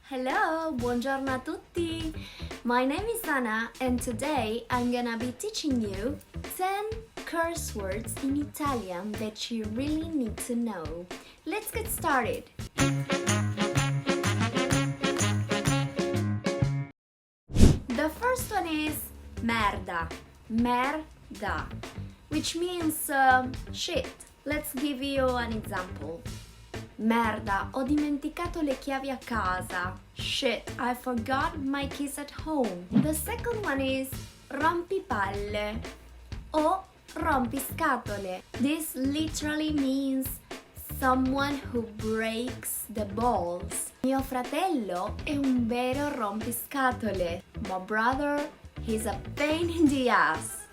Hello, buongiorno a tutti! My name is Anna and today I'm gonna be teaching you 10 curse words in Italian that you really need to know. Let's get started! The first one is merda, merda, which means shit. Let's give you an example. Merda, ho dimenticato le chiavi a casa. Shit, I forgot my keys at home. The second one is rompipalle o rompiscatole. This literally means someone who breaks the balls. Mio fratello è un vero rompiscatole. My brother, he's a pain in the ass.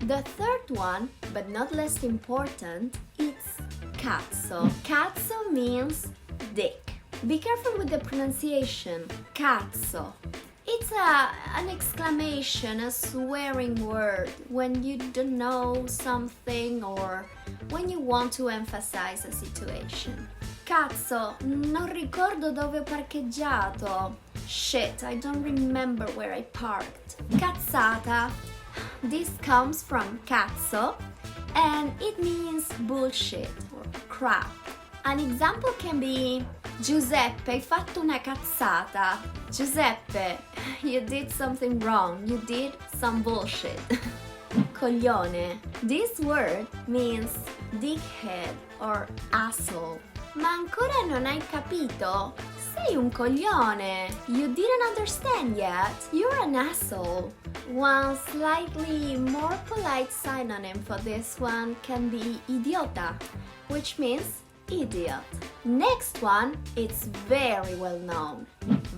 The third one, but not less important, is cazzo. Cazzo means dick. Be careful with the pronunciation. Cazzo. It's an exclamation, a swearing word when you don't know something or when you want to emphasize a situation. Cazzo, non ricordo dove ho parcheggiato. Shit, I don't remember where I parked. Cazzata. This comes from cazzo and it means bullshit or crap. An example can be Giuseppe, hai fatto una cazzata. Giuseppe, you did something wrong. You did some bullshit. Coglione. This word means dickhead or asshole. Ma ancora non hai capito? Sei un coglione. You didn't understand yet. You're an asshole. One slightly more polite synonym for this one can be idiota, which means idiot. Next one, it's very well known.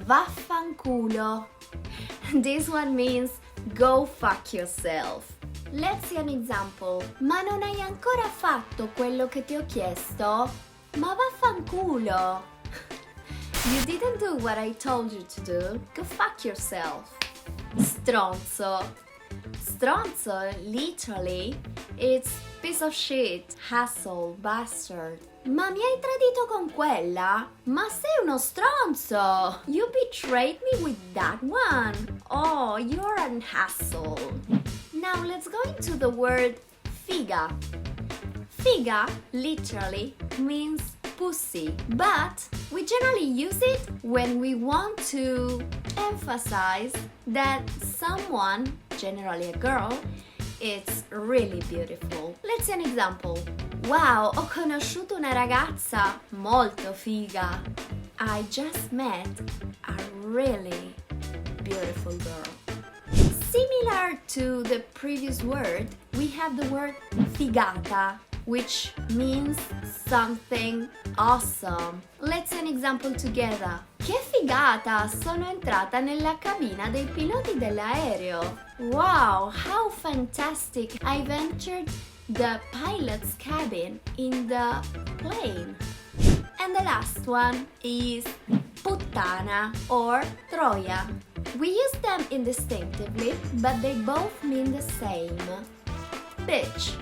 Vaffanculo. This one means go fuck yourself. Let's see an example. Ma non hai ancora fatto quello che ti ho chiesto? Ma vaffanculo. You didn't do what I told you to do. Go fuck yourself. Stronzo. Stronzo, literally, it's piece of shit, hassle, bastard. Ma mi hai tradito con quella? Ma sei uno stronzo! You betrayed me with that one! Oh, you're an hassle! Now let's go into the word figa. Figa, literally, means pussy, but we generally use it when we want to emphasize that someone, generally a girl, is really beautiful. Let's see an example. Wow, ho conosciuto una ragazza molto figa. I just met a really beautiful girl. Similar to the previous word, we have the word figata, which means something awesome. Let's see an example together. Che figata! Sono entrata nella cabina dei piloti dell'aereo. Wow, how fantastic! I've entered the pilot's cabin in the plane. And the last one is puttana or troia. We use them indistinctively, but they both mean the same. Bitch.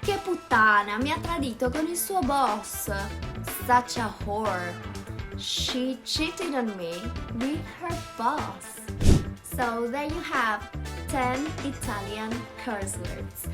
Che puttana, mi ha tradito con il suo boss. Such a whore. She cheated on me with her boss. So there you have 10 Italian curse words.